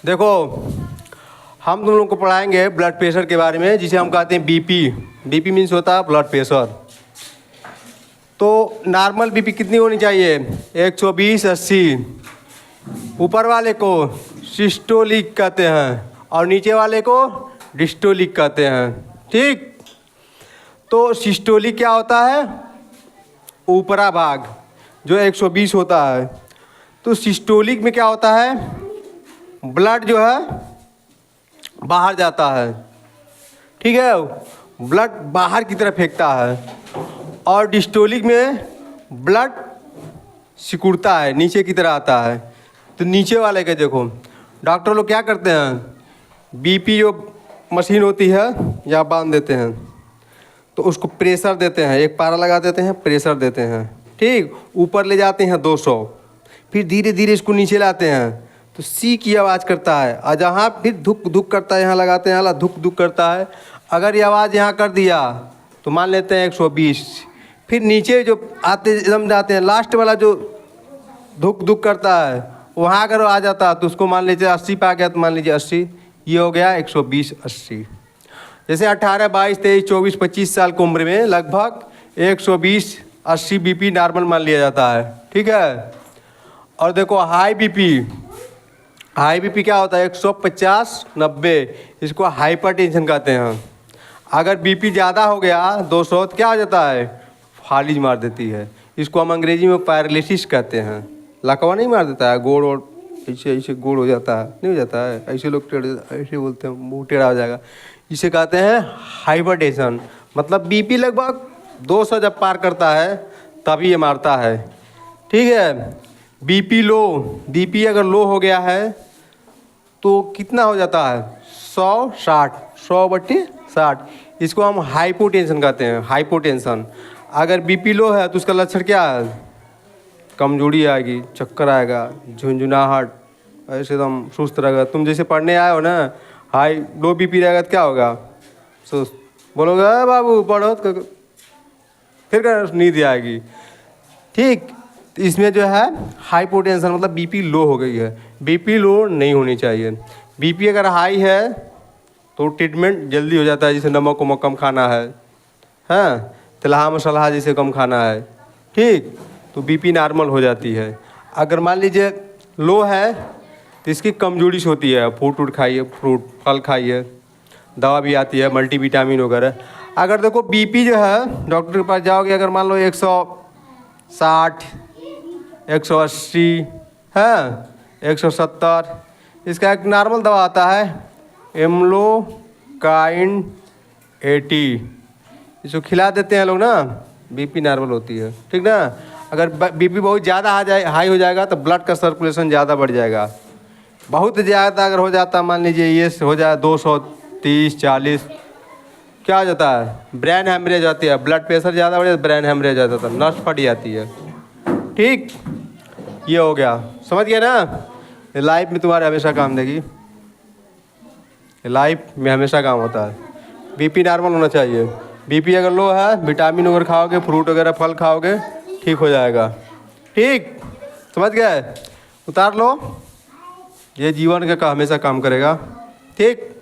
देखो, हम तुम लोग को पढ़ाएंगे ब्लड प्रेशर के बारे में, जिसे हम कहते हैं बीपी। बीपी मीन्स होता है ब्लड प्रेशर। तो नॉर्मल बीपी कितनी होनी चाहिए? 120/80। ऊपर वाले को सिस्टोलिक कहते हैं और नीचे वाले को डिस्टोलिक कहते हैं। ठीक। तो सिस्टोलिक क्या होता है? ऊपरा भाग जो 120 होता है। तो सिस्टोलिक में क्या होता है? ब्लड जो है बाहर जाता है। ठीक है, ब्लड बाहर की तरफ फेंकता है। और डिस्टोलिक में ब्लड सिकुड़ता है, नीचे की तरह आता है। तो नीचे वाले के देखो, डॉक्टर लोग क्या करते हैं, बीपी जो मशीन होती है या बांध देते हैं, तो उसको प्रेशर देते हैं, एक पारा लगा देते हैं, प्रेशर देते हैं। ठीक, ऊपर ले जाते हैं 200, फिर धीरे धीरे इसको नीचे लाते हैं तो सी की आवाज़ करता है। और जहाँ फिर धुक धुक करता है, यहाँ लगाते हैं हाला, धुक धुक करता है। अगर ये आवाज़ यहाँ कर दिया तो मान लेते हैं 120। फिर नीचे जो आते एकदम जाते हैं, लास्ट वाला जो धुक धुक करता है, वहाँ अगर आ जाता तो उसको मान लीजिए 80 पे आ गया तो मान लीजिए 80, ये हो गया 120/80। जैसे 18, 22, 23, 24, 25 साल की उम्र में लगभग 120/80 बीपी नॉर्मल मान लिया जाता है। ठीक है। और देखो हाई बीपी क्या होता है? 150/90, इसको हाइपरटेंशन कहते हैं। अगर बीपी ज़्यादा हो गया 200 तो क्या हो जाता है? फालिज मार देती है। इसको हम अंग्रेजी में पैरालिसिस कहते हैं। लकवा नहीं मार देता है, गोड़ और ऐसे ऐसे गोड़ हो जाता है, नहीं हो जाता है, ऐसे लोग ऐसे बोलते हैं, मुँह टेढ़ा हो जाएगा। इसे कहते हैं हाइपरटेंशन। मतलब बीपी लगभग 200 जब पार करता है तभी ये मारता है। ठीक है। बीपी लो, बीपी अगर लो हो गया है तो कितना हो जाता है? 100/60, 100/60। इसको हम हाइपोटेंशन कहते हैं, हाइपोटेंशन। अगर बीपी लो है तो उसका लक्षण क्या है? कमजोरी आएगी, चक्कर आएगा, झुंझुनाहट, ऐसे एकदम सुस्त रहेगा। तुम जैसे पढ़ने आए हो ना, हाई लो बीपी रहेगा तो क्या होगा? सुस्त। बोलोगे अरे बाबू पढ़ो तो फिर नींद आएगी। ठीक। तो इसमें जो है हाइपोटेंशन मतलब बीपी लो हो गई है। बीपी लो नहीं होनी चाहिए। बीपी अगर हाई है तो ट्रीटमेंट जल्दी हो जाता है, जैसे नमक वमक कम खाना है, हाँ, तेलहा मसाला जैसे कम खाना है। ठीक। तो बीपी नॉर्मल हो जाती है। अगर मान लीजिए लो है तो इसकी कमजोरी से होती है, फ्रूट खाइए, फ्रूट फल खाइए, दवा भी आती है मल्टीविटामिन वगैरह। अगर देखो बीपी जो है डॉक्टर के पास जाओगे, अगर मान लो 160, 180 है, 170, इसका एक नॉर्मल दवा आता है एम्लोकाइन 80, इसको खिला देते हैं लोग ना, बीपी नॉर्मल होती है। ठीक ना। अगर बीपी बहुत ज़्यादा हाई हो जाएगा तो ब्लड का सर्कुलेशन ज़्यादा बढ़ जाएगा। बहुत ज़्यादा अगर हो जाता, मान लीजिए ये हो जाए 230, 40, क्या हो जाता है? ब्रेन हेमरेज आती है। ब्लड प्रेशर ज़्यादा बढ़ जाता है, ब्रेन हेमरेज आ जाता है, नस फट जाती है। ठीक, ये हो गया, समझ गया ना। ये लाइफ में तुम्हारे हमेशा काम देगी, ये लाइफ में हमेशा काम होता है। बीपी नॉर्मल होना चाहिए। बीपी अगर लो है, विटामिन वगैरह खाओगे, फ्रूट वगैरह फल खाओगे, ठीक हो जाएगा। ठीक, समझ गए? उतार लो, ये जीवन का हमेशा काम करेगा। ठीक।